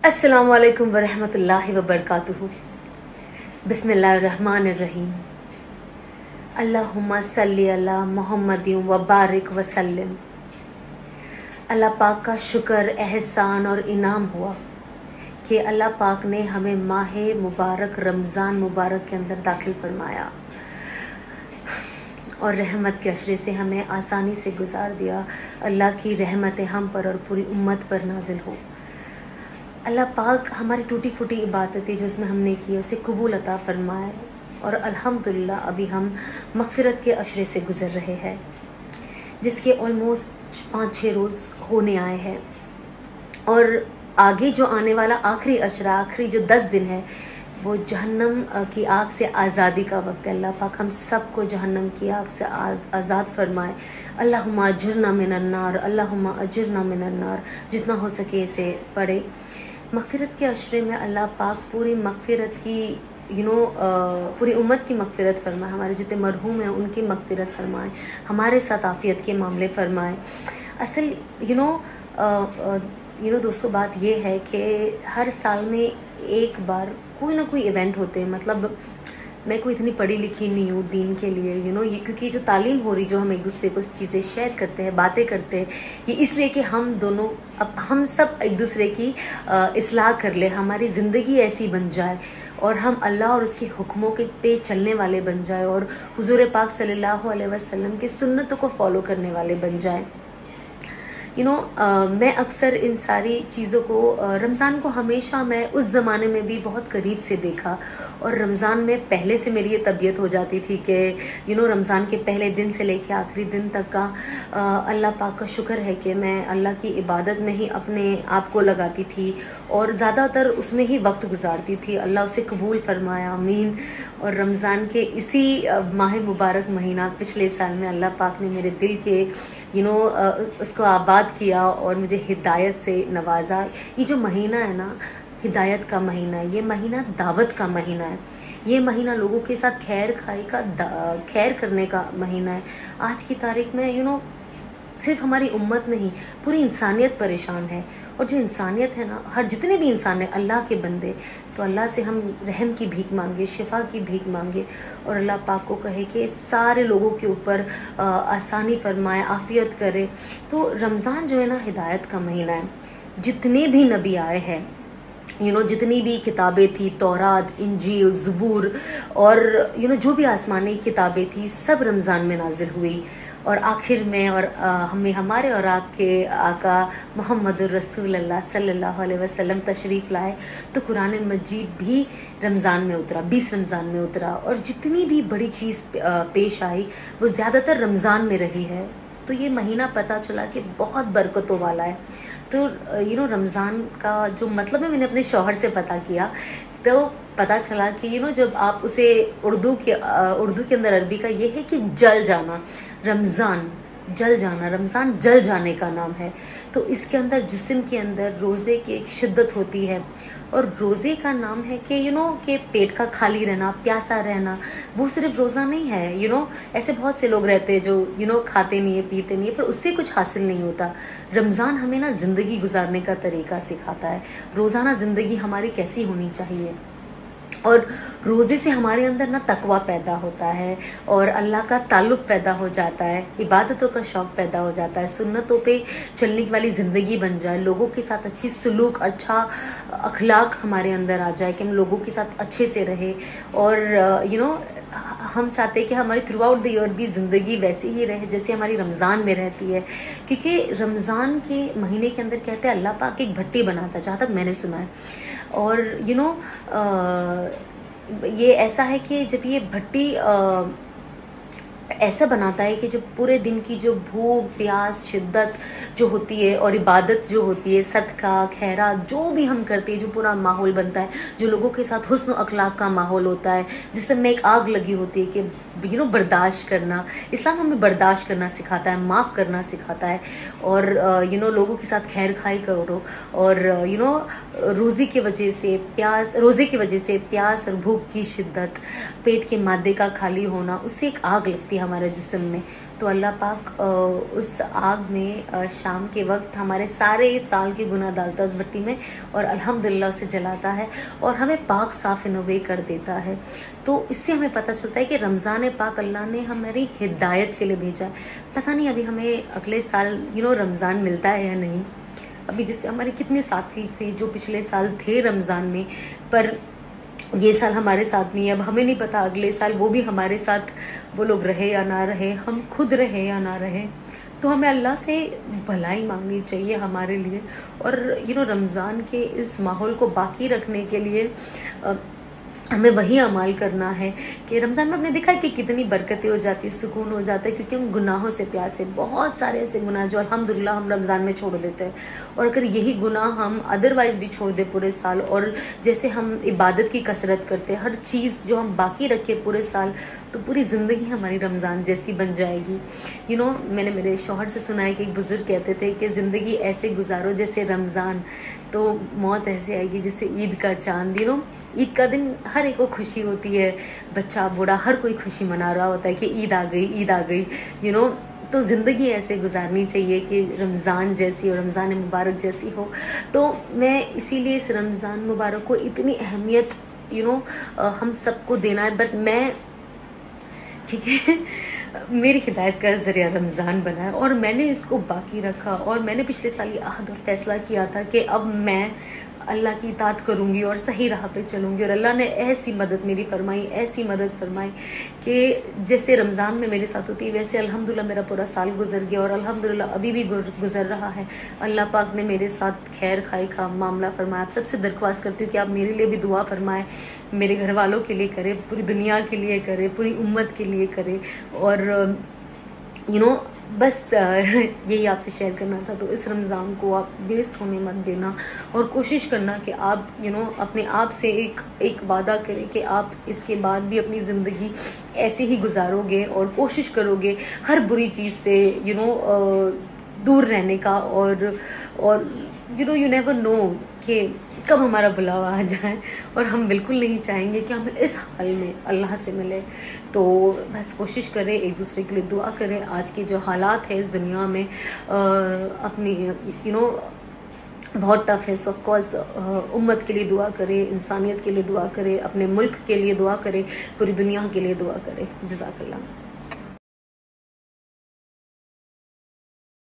अस्सलामुअलैकुम वरहमतुल्लाहि वबरकातुहू। बिस्मिल्लाहिर्रहमानिर्रहीम। अल्लाहुम्मा सल्ली अला मुहम्मदिन व बारिक वसल्लिम। अल्लाह पाक का शुक्र, एहसान और इनाम हुआ कि अल्लाह पाक ने हमें माह मुबारक रमज़ान मुबारक के अंदर दाखिल फरमाया और रहमत के अशरे से हमें आसानी से गुजार दिया। अल्लाह की रहमतें हम पर और पूरी उम्मत पर नाजिल हो। अल्लाह पाक हमारी टूटी फूटी इबादतें जो इसमें हमने की उसे कबूल अता फरमाए और अल्हम्दुलिल्लाह अभी हम मग़फ़िरत के अशरे से गुज़र रहे हैं, जिसके ऑलमोस्ट 5-6 रोज़ होने आए हैं और आगे जो आने वाला आखिरी अशरा, आखिरी जो 10 दिन है, वो जहन्नम की आग से आज़ादी का वक्त है। अल्लाह पाक हम सबको जहन्नम की आग से आज़ाद फरमाए। अल्लाहुम्मा अजिरना मिनन नार, अल्लाहुम्मा अजिरना मिनन नार। जितना हो सके इसे पढ़े। मग़फ़िरत के अशरे में अल्लाह पाक पूरी मग़फ़िरत की पूरी उम्मत की मग़फ़िरत फरमाए, हमारे जितने मरहूम हैं उनकी मग़फ़िरत फरमाए, हमारे साथ आफ़ियत के मामले फरमाए। असल दोस्तों, बात ये है कि हर साल में एक बार कोई ना कोई इवेंट होते हैं। मतलब मैं कोई इतनी पढ़ी लिखी नहीं हूँ दीन के लिए, ये क्योंकि जो तालीम हो रही, जो हम एक दूसरे को चीज़ें शेयर करते हैं, बातें करते हैं, ये इसलिए कि हम दोनों अब हम सब एक दूसरे की इस्लाह कर ले, हमारी ज़िंदगी ऐसी बन जाए और हम अल्लाह और उसके हुक्मों के पे चलने वाले बन जाए और हुजूर पाक सल्लल्लाहु अलैहि वसल्लम के सुन्नतों को फॉलो करने वाले बन जाए। मैं अक्सर इन सारी चीज़ों को रमज़ान को हमेशा मैं उस ज़माने में भी बहुत करीब से देखा और रमज़ान में पहले से मेरी ये तबीयत हो जाती थी कि रमज़ान के पहले दिन से लेके आखिरी दिन तक का अल्लाह पाक का शुक्र है कि मैं अल्लाह की इबादत में ही अपने आप को लगाती थी और ज़्यादातर उसमें ही वक्त गुजारती थी। अल्लाह उसे कबूल फरमाया, आमीन। और रमज़ान के इसी माह मुबारक महीना पिछले साल में अल्लाह पाक ने मेरे दिल के उसको आबाद किया और मुझे हिदायत से नवाजा। ये जो महीना है ना, हिदायत का महीना है, ये महीना दावत का महीना है, ये महीना लोगों के साथ खैर खाई का खैर करने का महीना है। आज की तारीख में सिर्फ हमारी उम्मत नहीं, पूरी इंसानियत परेशान है और जो इंसानियत है ना, हर जितने भी इंसान है अल्लाह के बंदे, तो अल्लाह से हम रहम की भीख मांगे, शिफा की भीख मांगे और अल्लाह पाक को कहे कि सारे लोगों के ऊपर आसानी फरमाए, आफियत करे। तो रमज़ान जो है ना, हिदायत का महीना है। जितने भी नबी आए हैं, जितनी भी किताबें थी, तौरात, इंजील, ज़बूर और जो भी आसमानी किताबें थी, सब रमज़ान में नाजिल हुई और आखिर में हमें हमारे और आपके आका मोहम्मद रसूलुल्लाह सल्लल्लाहु अलैहि वसल्लम तशरीफ़ लाए तो कुरान मजीद भी रमज़ान में उतरा, 20 रमज़ान में उतरा और जितनी भी बड़ी चीज़ पेश आई वो ज़्यादातर रमज़ान में रही है। तो ये महीना पता चला कि बहुत बरकतों वाला है। तो रमज़ान का जो मतलब है, मैंने अपने शौहर से पता किया तो पता चला कि जब आप उसे उर्दू के अंदर अरबी का ये है कि जल जाना, रमज़ान जल जाना, रमज़ान जल जाने का नाम है। तो इसके अंदर जिस्म के अंदर रोज़े की एक शिद्दत होती है और रोज़े का नाम है कि कि पेट का खाली रहना, प्यासा रहना। वो सिर्फ रोज़ा नहीं है। ऐसे बहुत से लोग रहते हैं जो खाते नहीं है, पीते नहीं है, पर उससे कुछ हासिल नहीं होता। रमज़ान हमें ना ज़िंदगी गुजारने का तरीका सिखाता है, रोज़ाना ज़िंदगी हमारी कैसी होनी चाहिए और रोज़े से हमारे अंदर ना तकवा पैदा होता है और अल्लाह का ताल्लुक़ पैदा हो जाता है, इबादतों का शौक़ पैदा हो जाता है, सुन्नतों पे चलने वाली ज़िंदगी बन जाए, लोगों के साथ अच्छी सलूक, अच्छा अखलाक हमारे अंदर आ जाए कि हम लोगों के साथ अच्छे से रहे और हम चाहते हैं कि हमारी थ्रू आउट द ईयर भी ज़िंदगी वैसी ही रहे जैसे हमारी रमज़ान में रहती है। क्योंकि रमज़ान के महीने के अंदर कहते हैं अल्लाह पाक एक भट्टी बनाता है, जहाँ तक मैंने सुना है। और ये ऐसा है कि जब ये भट्टी ऐसा बनाता है कि जब पूरे दिन की जो भूख, प्यास, शिद्दत जो होती है और इबादत जो होती है, सदका, खैरात जो भी हम करते हैं, जो पूरा माहौल बनता है, जो लोगों के साथ हुस्न अखलाक का माहौल होता है, जिसमें एक आग लगी होती है कि बर्दाश्त करना। इस्लाम हमें बर्दाश्त करना सिखाता है, माफ़ करना सिखाता है और लोगों के साथ खैर खाई करो और रोज़े की वजह से प्यास और भूख की शिद्दत, पेट के मादे का खाली होना, उससे एक आग लगती है हमारे जिस्म में। तो अल्लाह पाक उस आग में शाम के वक्त हमारे सारे साल के गुनाह डालता है उस भट्टी में, और अल्हम्दुलिल्लाह उसे जलाता है और हमें पाक साफ नवे कर देता है। तो इससे हमें पता चलता है कि रमज़ान पाक अल्लाह ने हमारी हिदायत के लिए भेजा है। पता नहीं अभी हमें अगले साल रमज़ान मिलता है या नहीं। अभी जैसे हमारे कितने साथी थे जो पिछले साल थे रमज़ान में, पर ये साल हमारे साथ नहीं है। अब हमें नहीं पता अगले साल वो भी हमारे साथ वो लोग रहे या ना रहे, हम खुद रहे या ना रहे। तो हमें अल्लाह से भलाई मांगनी चाहिए हमारे लिए, और रमज़ान के इस माहौल को बाकी रखने के लिए हमें वही अमाल करना है कि रमज़ान में हमने देखा है कि कितनी बरकतें हो जाती है, सुकून हो जाता है, क्योंकि हम गुनाहों से प्यासे, बहुत सारे ऐसे गुनाह जो अल्हम्दुलिल्लाह हम रमज़ान में छोड़ देते हैं। और अगर यही गुनाह हम अदरवाइज भी छोड़ दे पूरे साल, और जैसे हम इबादत की कसरत करते हैं, हर चीज़ जो हम बाकी रखे पूरे साल, तो पूरी ज़िंदगी हमारी रमज़ान जैसी बन जाएगी। मैंने मेरे शौहर से सुना है कि एक बुजुर्ग कहते थे कि ज़िंदगी ऐसे गुजारो जैसे रमज़ान, तो मौत ऐसे आएगी जैसे ईद का चांद। ईद का दिन हर एक को खुशी होती है, बच्चा बूढ़ा हर कोई खुशी मना रहा होता है कि ईद आ गई, ईद आ गई। तो ज़िंदगी ऐसे गुजारनी चाहिए कि रमज़ान जैसी और रमज़ान मुबारक जैसी हो। तो मैं इसीलिए इस रमज़ान मुबारक को इतनी अहमियत हम सबको देना है। बट मैं, ठीक है, मेरी हिदायत का ज़रिया रमज़ान बना है और मैंने इसको बाकी रखा, और मैंने पिछले साल ये अहद और फैसला किया था कि अब मैं अल्लाह की इताअत करूँगी और सही राह पे चलूँगी। और अल्लाह ने ऐसी मदद मेरी फरमाई, ऐसी मदद फरमाई कि जैसे रमज़ान में मेरे साथ होती है, वैसे अल्हम्दुलिल्लाह मेरा पूरा साल गुजर गया, और अल्हम्दुलिल्लाह अभी भी गुजर रहा है। अल्लाह पाक ने मेरे साथ खैर खाई का मामला फरमाया। आप सबसे दरख्वास्त करती हूँ कि आप मेरे लिए भी दुआ फरमाएं, मेरे घर वालों के लिए करें, पूरी दुनिया के लिए करें, पूरी उम्मत के लिए करें। और बस यही आपसे शेयर करना था। तो इस रमज़ान को आप वेस्ट होने मत देना, और कोशिश करना कि आप अपने आप से एक वादा करें कि आप इसके बाद भी अपनी ज़िंदगी ऐसे ही गुजारोगे, और कोशिश करोगे हर बुरी चीज़ से दूर रहने का। और यू नेवर नो कि कब हमारा बुलावा आ जाए, और हम बिल्कुल नहीं चाहेंगे कि हम इस हाल में अल्लाह से मिले। तो बस कोशिश करें, एक दूसरे के लिए दुआ करें। आज के जो हालात है इस दुनिया में अपनी बहुत टफ है। सो ऑफ कोर्स उम्मत के लिए दुआ करें, इंसानियत के लिए दुआ करें, अपने मुल्क के लिए दुआ करें, पूरी दुनिया के लिए दुआ करें। जज़ाकल्लाह।